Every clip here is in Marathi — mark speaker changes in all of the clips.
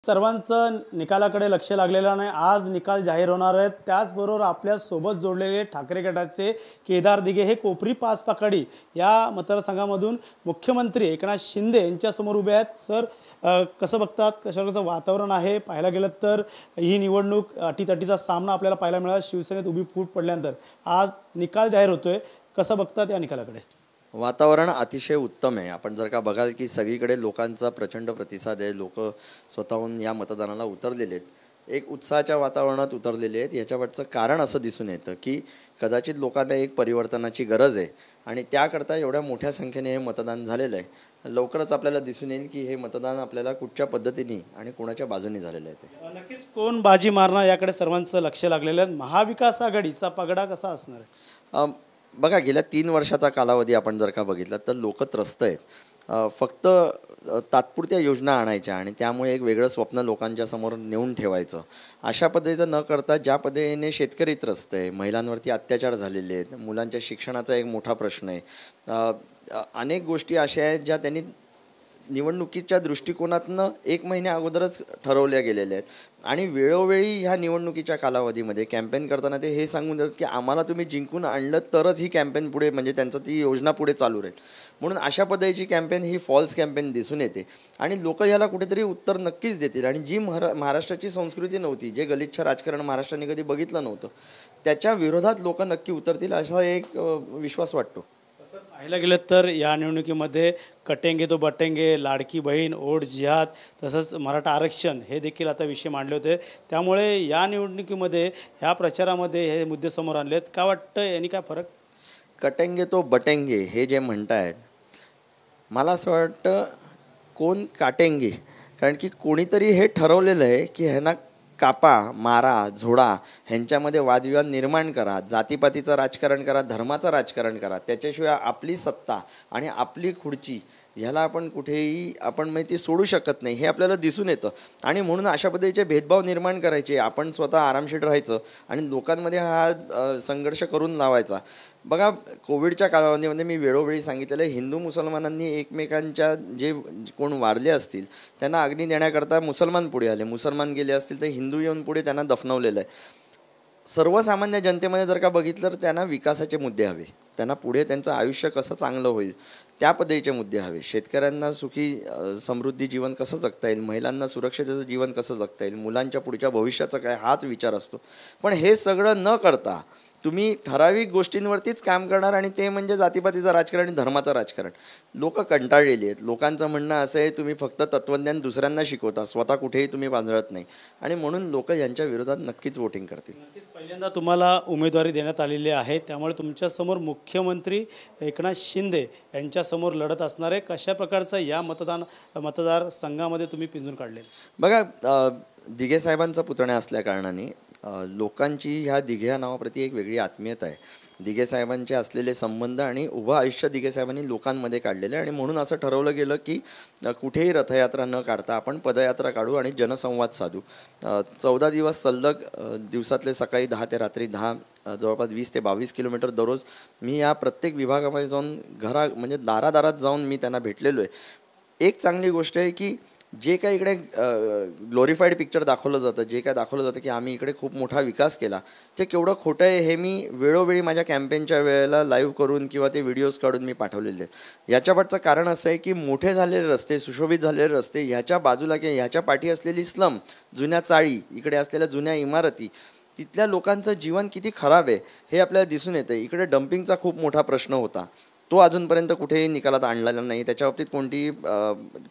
Speaker 1: सर्वांचं निकालाकडे लक्ष लागलेलं नाही. आज निकाल जाहीर होणार आहेत. त्याचबरोबर आपल्या सोबत जोडलेले ठाकरे गटाचे केदार दिघे हे कोपरी पाच पाकडी या मतदारसंघामधून मुख्यमंत्री एकनाथ शिंदे यांच्यासमोर उभे आहेत. सर, कसं बघतात, कशाचं वातावरण आहे? पाहायला गेलं तर ही निवडणूक अटीतटीचा सामना आपल्याला पाहायला मिळाला. शिवसेनेत उभी फूट पडल्यानंतर आज निकाल जाहीर होतोय. कसं बघतात या निकालाकडे?
Speaker 2: वातावरण अतिशय उत्तम आहे. आपण जर का बघाल की सगळीकडे लोकांचा प्रचंड प्रतिसाद आहे. लोक स्वतःहून या मतदानाला उतरलेले आहेत, एक उत्साहाच्या वातावरणात उतरलेले आहेत. याच्यावरचं कारण असं दिसून येतं की कदाचित लोकांना एक परिवर्तनाची गरज आहे आणि त्याकरता एवढ्या मोठ्या संख्येने हे मतदान झालेलं आहे. लवकरच आपल्याला दिसून येईल की हे मतदान आपल्याला कुठच्या पद्धतीने आणि कोणाच्या बाजूने झालेलं आहे. ते
Speaker 1: नक्कीच कोण बाजी मारणार याकडे सर्वांचं लक्ष लागलेलं आहे. महाविकास आघाडीचा पगडा कसा असणार आहे?
Speaker 2: बघा, गेल्या 3 वर्षाचा कालावधी आपण जर का बघितला तर लोक त्रस्त आहेत. फक्त तात्पुरत्या योजना आणायच्या आणि त्यामुळे एक वेगळं स्वप्न लोकांच्या समोर नेऊन ठेवायचं, अशा पद्धतीचं न करता ज्या पद्धतीने शेतकरी त्रस्त आहे, महिलांवरती अत्याचार झालेले आहेत, मुलांच्या शिक्षणाचा एक मोठा प्रश्न आहे, अनेक गोष्टी अशा आहेत ज्या त्यांनी निवडणुकीच्या दृष्टिकोनातनं 1 महिन्या अगोदरच ठरवल्या गेलेल्या आहेत. आणि वेळोवेळी ह्या निवडणुकीच्या कालावधीमध्ये कॅम्पेन करताना ते हे सांगून देतात की आम्हाला तुम्ही जिंकून आणलं तरच ही कॅम्पेन पुढे, म्हणजे त्यांचं ती योजना पुढे चालू राहील. म्हणून अशा पद्धतीची कॅम्पेन ही फॉल्स कॅम्पेन दिसून येते आणि लोक याला कुठेतरी उत्तर नक्कीच देतील. आणि जी महाराष्ट्राची संस्कृती नव्हती, जे गलिच्छ राजकारण महाराष्ट्राने कधी बघितलं नव्हतं, त्याच्या विरोधात लोक नक्की उतरतील असा एक विश्वास वाटतो.
Speaker 1: पाहायला गेलं तर या निवडणुकीमध्ये कटेंगे तो बटेंगे, लाडकी बहीण, ओढ जिहाद, तसंच मराठा आरक्षण हे देखील आता विषय मांडले होते. त्यामुळे या निवडणुकीमध्ये ह्या प्रचारामध्ये हे मुद्दे समोर आणले आहेत. का वाटतं यांनी काय फरक?
Speaker 2: कटेंगे तो बटेंगे हे जे म्हणतायत, मला असं वाटतं कोण काटेंगे, कारण की कोणीतरी हे ठरवलेलं आहे की ह्यांना कापा, मारा, झोडा, ह्यांच्यामध्ये वादविवाद निर्माण करा, जातीपातीचं राजकारण करा, धर्माचं राजकारण करा. त्याच्याशिवाय आपली सत्ता आणि आपली खुर्ची ह्याला आपण कुठेही माहिती सोडू शकत नाही, हे आपल्याला दिसून येतं. आणि म्हणून अशा पद्धतीचे भेदभाव निर्माण करायचे, आपण स्वतः आरामशीर राहायचं आणि लोकांमध्ये हा संघर्ष करून लावायचा. बघा, कोविडच्या कालावधीमध्ये मी वेळोवेळी सांगितलेलं आहे, हिंदू मुसलमानांनी एकमेकांच्या जे कोण वारले असतील त्यांना अग्नी देण्याकरता मुसलमान पुढे आले, मुसलमान गेले असतील तर हिंदू येऊन पुढे त्यांना दफनवलेलं आहे. सर्वसामान्य जनतेमध्ये जर का बघितलं तर त्यांना विकासाचे मुद्दे हवे, त्यांना पुढे त्यांचं आयुष्य कसं चांगलं होईल त्या पद्धतीचे मुद्दे हवे. शेतकऱ्यांना सुखी समृद्धी जीवन कसं जगता येईल, महिलांना सुरक्षिततेचं जीवन कसं जगता येईल, मुलांच्या पुढच्या भविष्याचं काय, हाच विचार असतो. पण हे सगळं न करता तुम्ही ठराविक गोष्टींवरतीच काम करणार आणि ते म्हणजे जातीपातीचं राजकारण आणि धर्माचं राजकारण. लोक कंटाळलेली आहेत. लोकांचं म्हणणं असं आहे, तुम्ही फक्त तत्त्वज्ञान दुसऱ्यांना शिकवता, स्वतः कुठेही तुम्ही पांजळत नाही. आणि म्हणून लोक यांच्या विरोधात नक्कीच वोटिंग करतील.
Speaker 1: नक्कीच पहिल्यांदा तुम्हाला उमेदवारी देण्यात आलेली आहे, त्यामुळे तुमच्यासमोर मुख्यमंत्री एकनाथ शिंदे यांच्यासमोर लढत असणार आहे. कशा प्रकारचं या मतदारसंघामध्ये तुम्ही पिंजून काढले?
Speaker 2: बघा, दिघे साहेबांचा पुतण्या असल्या कारणाने लोकांची ह्या दिघे या नावाप्रती एक वेगळी आत्मीयता आहे. दिघे साहेबांचे असलेले संबंध आणि उभं आयुष्य दिघे साहेबांनी लोकांमध्ये काढलेलं आहे. आणि म्हणून असं ठरवलं गेलं की कुठेही रथयात्रा न काढता आपण पदयात्रा काढू आणि जनसंवाद साधू. 14 दिवस सलग, दिवसातले सकाळी 10 ते रात्री 10, जवळपास 20 ते 22 किलोमीटर दररोज मी या प्रत्येक विभागामध्ये जाऊन म्हणजे दारादारात जाऊन मी त्यांना भेटलेलो आहे. एक चांगली गोष्ट आहे की जे काय इकडे ग्लोरिफाईड पिक्चर दाखवलं जातं, जे काय दाखवलं जातं की आम्ही इकडे खूप मोठा विकास केला, ते केवढं खोटं आहे हे मी वेळोवेळी माझ्या कॅम्पेनच्या वेळेला लाईव्ह करून किंवा ते व्हिडिओज काढून मी पाठवलेले आहेत. याच्यापाठचं कारण असं आहे की मोठे झालेले रस्ते, सुशोभित झालेले रस्ते, ह्याच्या बाजूला किंवा ह्याच्या पाठी असलेली स्लम, जुन्या चाळी, इकडे असलेल्या जुन्या इमारती, तिथल्या लोकांचं जीवन किती खराब आहे हे आपल्याला दिसून येतं. इकडे डम्पिंगचा खूप मोठा प्रश्न होता, तो अजूनपर्यंत कुठेही निकालात आणलेला नाही, त्याच्या बाबतीत कोणतीही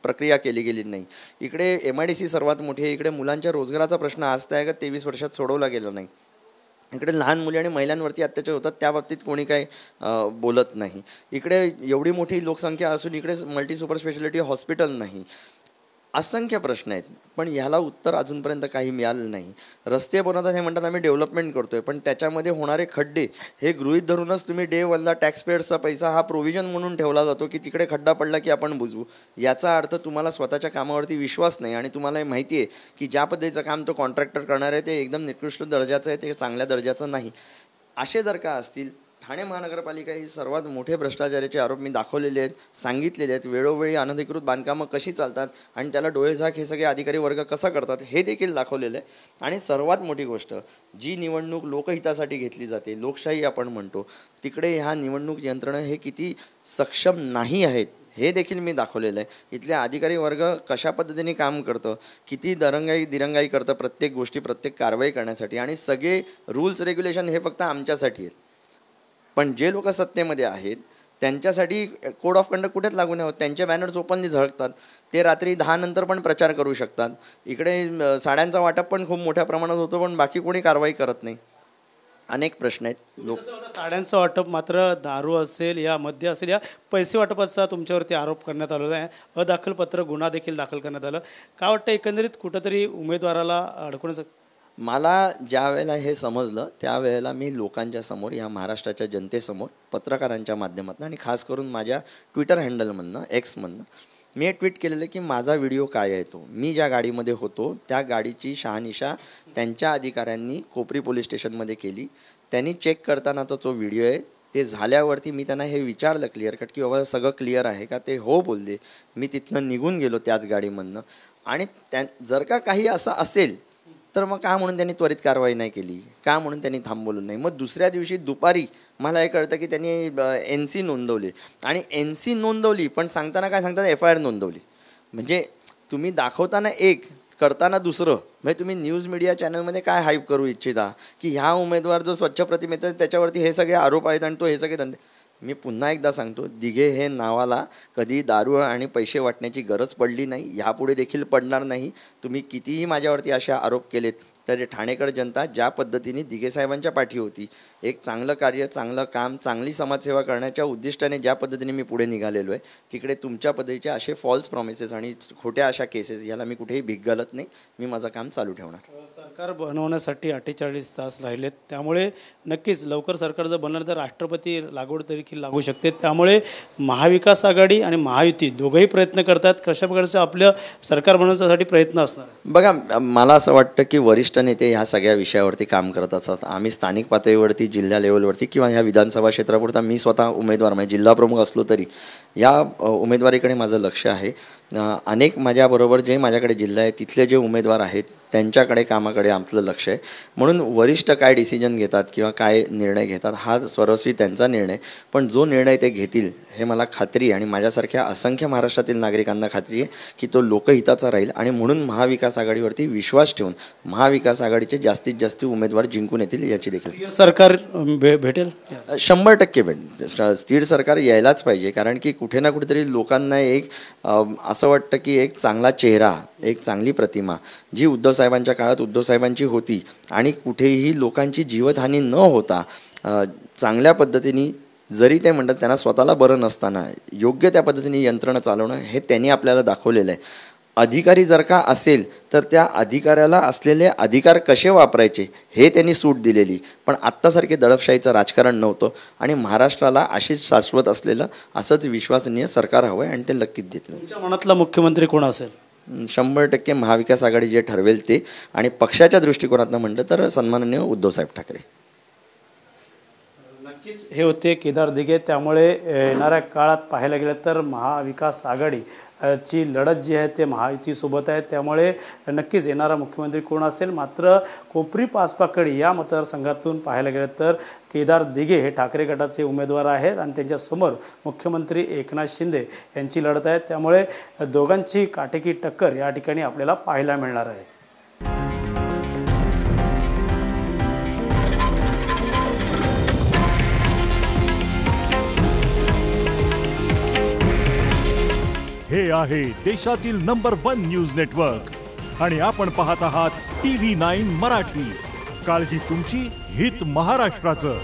Speaker 2: प्रक्रिया केली गेली नाही. इकडे MIDC सर्वात मोठी आहे. इकडे मुलांच्या रोजगाराचा प्रश्न आज त्या 23 वर्षात सोडवला गेला नाही. इकडे लहान मुली आणि महिलांवरती अत्याचार होतात, त्या बाबतीत कोणी काही बोलत नाही. इकडे एवढी मोठी लोकसंख्या असून इकडे मल्टी सुपर स्पेशालिटी हॉस्पिटल नाही. असंख्य प्रश्न आहेत, पण ह्याला उत्तर अजूनपर्यंत काही मिळालं नाही. रस्ते बनवतात हे म्हणतात आम्ही डेव्हलपमेंट करतोय, पण त्याच्यामध्ये होणारे खड्डे हे गृहीत धरूनच तुम्ही डे वनला टॅक्स पेअर्सचा पैसा हा प्रोव्हिजन म्हणून ठेवला जातो की तिकडे खड्डा पडला की आपण बुजवू. याचा अर्थ तुम्हाला स्वतःच्या कामावरती विश्वास नाही आणि तुम्हाला माहिती आहे की ज्या पद्धतीचं काम तो कॉन्ट्रॅक्टर करणार आहे ते एकदम निकृष्ट दर्जाचं आहे, ते चांगल्या दर्जाचं नाही. असे जर का असतील, ठाणे महानगरपालिका ही सर्वात मोठे भ्रष्टाचाराचे आरोप मी दाखवलेले आहेत, सांगितलेले आहेत. वेळोवेळी अनधिकृत बांधकामं कशी चालतात आणि त्याला डोळेझाक हे सगळे अधिकारी वर्ग कसा करतात हे देखील दाखवलेलं आहे. आणि सर्वात मोठी गोष्ट, जी निवडणूक लोकहितासाठी घेतली जाते, लोकशाही आपण म्हणतो, तिकडे ह्या निवडणूक यंत्रणा हे किती सक्षम नाही आहेत हे देखील मी दाखवलेलं आहे. इथले अधिकारी वर्ग कशा पद्धतीने काम करतं, किती दिरंगाई करतं प्रत्येक गोष्टी, प्रत्येक कारवाई करण्यासाठी. आणि सगळे रूल्स रेग्युलेशन हे फक्त आमच्यासाठी आहेत, पण जे लोक सत्तेमध्ये आहेत त्यांच्यासाठी कोड ऑफ कंडक्ट कुठेच लागू नाही होत. त्यांचे बॅनर्स ओपनली झळकतात. ते रात्री 10 नंतर पण प्रचार करू शकतात. इकडे साड्यांचा वाटप पण खूप मोठ्या प्रमाणात होतो, पण बाकी कोणी कारवाई करत नाही. अनेक प्रश्न आहेत. लोक
Speaker 1: साड्यांचं वाटप मात्र दारू असेल या मद्य असेल या पैसे वाटपाचा तुमच्यावरती आरोप करण्यात आलेला आहे. अदाखल पत्र गुन्हा देखील दाखल करण्यात आलं. काय वाटतं एकंदरीत कुठंतरी उमेदवाराला अडकवण्याचं?
Speaker 2: मला ज्या वेळेला हे समजलं त्यावेळेला मी लोकांच्या समोर, या महाराष्ट्राच्या जनतेसमोर, पत्रकारांच्या माध्यमातून आणि खास करून माझ्या ट्विटर हँडलमधनं, एक्समधनं मी हे ट्विट केलेलं की माझा व्हिडिओ काय आहे तो. मी ज्या गाडीमध्ये होतो त्या गाडीची शहानिशा त्यांच्या अधिकाऱ्यांनी कोपरी पोलीस स्टेशनमध्ये केली. त्यांनी चेक करतानाचा जो व्हिडिओ आहे ते झाल्यावरती मी त्यांना हे विचारलं क्लिअर कट की बाबा सगळं क्लिअर आहे का. ते हो बोलले. मी तिथनं निघून गेलो त्याच गाडीमधनं. आणि जर का काही असं असेल तर मग का म्हणून त्यांनी त्वरित कारवाई नाही केली, का म्हणून त्यांनी थांबवलं नाही. मग दुसऱ्या दिवशी दुपारी मला हे कळतं की त्यांनी NC नोंदवली. आणि NC नोंदवली पण सांगताना काय सांगतात, FIR नोंदवली. म्हणजे तुम्ही दाखवताना एक, करताना दुसरं. म्हणजे तुम्ही न्यूज मीडिया चॅनलमध्ये काय हाईप करू इच्छिता की ह्या उमेदवार जो स्वच्छ प्रतिमेत त्याच्यावरती हे सगळे आरोप आहेत आणि तो हे सगळे धंदे. मी पुन्हा एकदा सांगतो, दिघे हे नावाला कधी दारू आणि पैसे वाटण्याची गरज पडली नाही, ह्यापुढे देखील पडणार नाही. तुम्ही कितीही माझ्यावरती असे आरोप केलेत तर ठाणेकर जनता ज्या पद्धतीने दिघे साहेबांच्या पाठी होती, एक चांगलं कार्य, चांगलं काम, चांगली समाजसेवा करण्याच्या उद्दिष्टाने ज्या पद्धतीने मी पुढे निघालेलो आहे, तिकडे तुमच्या पद्धतीचे असे फॉल्स प्रॉमिसेस आणि खोट्या अशा केसेस याला मी कुठेही भीक घालत नाही. मी माझं काम चालू ठेवणार.
Speaker 1: सरकार बनवण्यासाठी 48 तास राहिलेत, त्यामुळे नक्कीच लवकर सरकार जर बनलं तर राष्ट्रपती लागवड देखील लागू शकते. त्यामुळे महाविकास आघाडी आणि महायुती दोघंही प्रयत्न करतात. कशा प्रकारचं आपलं सरकार बनवण्यासाठी प्रयत्न असणार?
Speaker 2: बघा, मला असं वाटतं की वरिष्ठ नेते ह्या सगळ्या विषयावरती काम करत असतात. आम्ही स्थानिक पातळीवरती, जिल्हा लेवलवरती किंवा ह्या विधानसभा क्षेत्रापुरता मी स्वतः उमेदवार, म्हणजे जिल्हा प्रमुख असलो तरी या उमेदवारीकडे माझं लक्ष आहे. अनेक माझ्याबरोबर जे माझ्याकडे जिल्हा आहे तिथले जे उमेदवार आहेत त्यांच्याकडे कामाकडे आपलं लक्ष आहे. म्हणून वरिष्ठ काय डिसिजन घेतात किंवा काय निर्णय घेतात हा सर्वस्वी त्यांचा निर्णय, पण जो निर्णय ते घेतील हे मला खात्री, आणि माझ्यासारख्या असंख्य महाराष्ट्रातील नागरिकांना खात्री आहे की तो लोकहिताचा राहील. आणि म्हणून महाविकास आघाडीवरती विश्वास ठेवून महाविकास आघाडीचे जास्तीत जास्त उमेदवार जिंकून येतील याची देखील
Speaker 1: सरकार भेटेल.
Speaker 2: 100% भेटेल. स्थिर सरकार यायलाच पाहिजे, कारण की कुठे ना कुठेतरी लोकांना एक असं वाटतं की एक चांगला चेहरा, एक चांगली प्रतिमा जी उद्धव साहेबांच्या काळात उद्धव साहेबांची होती आणि कुठेही लोकांची जीवितहानी न होता चांगल्या पद्धतीने, जरी ते म्हणतात त्यांना स्वतःला बरं नसताना योग्य त्या पद्धतीने यंत्रणा चालवणं हे त्यांनी आपल्याला दाखवलेलं आहे. अधिकारी जर का असेल तर त्या अधिकाऱ्याला असलेले अधिकार कसे वापरायचे हे त्यांनी सूट दिलेली. पण आत्तासारखे दडपशाहीचं राजकारण नव्हतं आणि महाराष्ट्राला अशीच शाश्वत असलेलं असंच विश्वसनीय सरकार हवं आहे आणि ते नक्कीच देतील.
Speaker 1: तुमच्या मनातला मुख्यमंत्री कोण असेल?
Speaker 2: 100% महाविकास आघाडी जे ठरवेल ते, आणि पक्षाच्या दृष्टिकोनातून म्हटलं तर सन्माननीय उद्धवसाहेब ठाकरे.
Speaker 1: नक्कीच हे होते केदार दिघे. त्यामुळे येणाऱ्या काळात पाहायला गेलं तर महाविकास आघाडी ची लढत जी आहे ते महायुतीसोबत आहे. त्यामुळे नक्कीच येणारा मुख्यमंत्री कोण असेल. मात्र कोपरी पाचपाकडी या मतदारसंघातून पाहायला गेलं तर केदार दिघे हे ठाकरे गटाचे उमेदवार आहेत आणि त्यांच्यासमोर मुख्यमंत्री एकनाथ शिंदे यांची लढत आहे. त्यामुळे दोघांची काटेकी टक्कर या ठिकाणी आपल्याला पाहायला मिळणार आहे.
Speaker 3: हे आहे देशातील नंबर 1 न्यूज नेटवर्क आणि आपण पाहत आहात TV9 मराठी. काळजी तुमची, हित महाराष्ट्राचं.